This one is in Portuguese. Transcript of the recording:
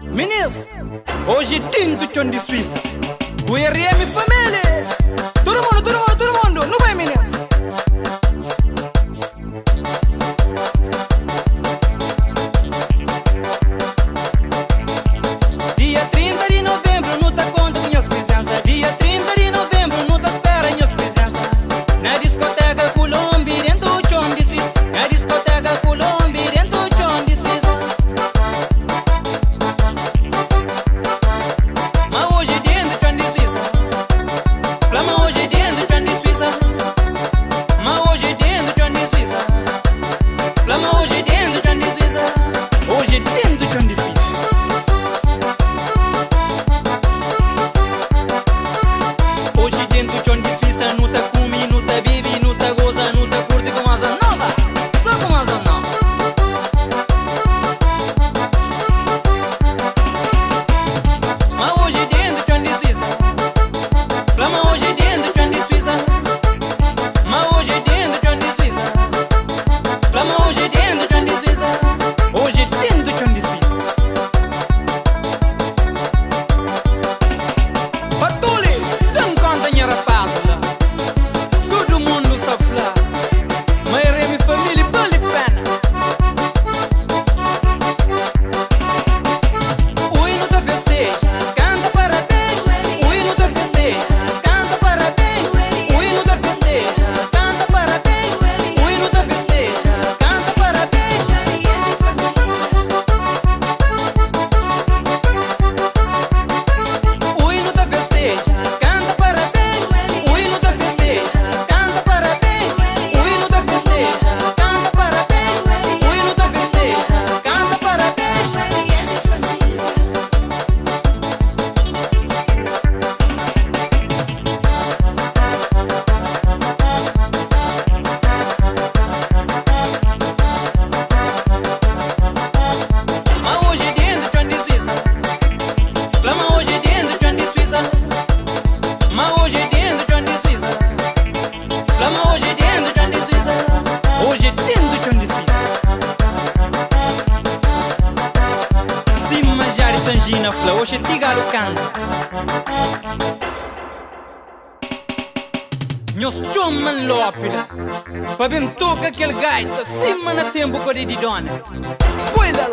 Meninas, hoje tinto chão de Suíça. O RM família. Todo mundo, não vai, meninas? Dia 30 de novembro, não tá conta minhas presenças. Dia 30 de novembro, não tá espera minhas presenças. Na discoteca Colômbia, dentro do chão de Suíça. Na discoteca Colômbia, dentro do chão de Suíça. Mas hoje dentro do chão de Suíça. Flama hoje dentro do chão de Suíça. Mas hoje dentro do chão de Suíça. Flama hoje dentro do chão de Suíça. Hoje dentro do chão de Suíça. Hoje dentro do chão de Suíça, não tá come, não tá vive, não tá goza, não tá curte com asa nova. Só com asa nova. Mas hoje dentro do chão de Suíça. Flama hoje dentro do chão de Suíça. Mas hoje dentro do chão de Suíça. Flama hoje dentro do chão de Suíça. Hoje dentro do chão de Suíça. Patuli, não conta minha rapaz lá. Todo mundo sabe lá. Mas é minha família, vale a pena. O hino da festeja, canta parabéns. O hino da festeja, canta parabéns. O hino da festeja, canta parabéns. O hino da festeja, canta parabéns. O hino da festeja, canta parabéns. O hino da festeja, canta parabéns. O hino da festeja, canta parabéns. O hino da festeja, canta parabéns. Mas hoje dentro do chão de Suíça. Flama hoje dentro do chão de Suíça. Mas hoje dentro do chão de Suíça. Flama hoje dentro do chão de Suíça. Hoje dentro do chão de Suíça. Cima jari tangina fla, hoje tigaro canta. Nós chuman lópida. Pa bem toca aquele gaita, cima na tempo com a de dona. Foi lá,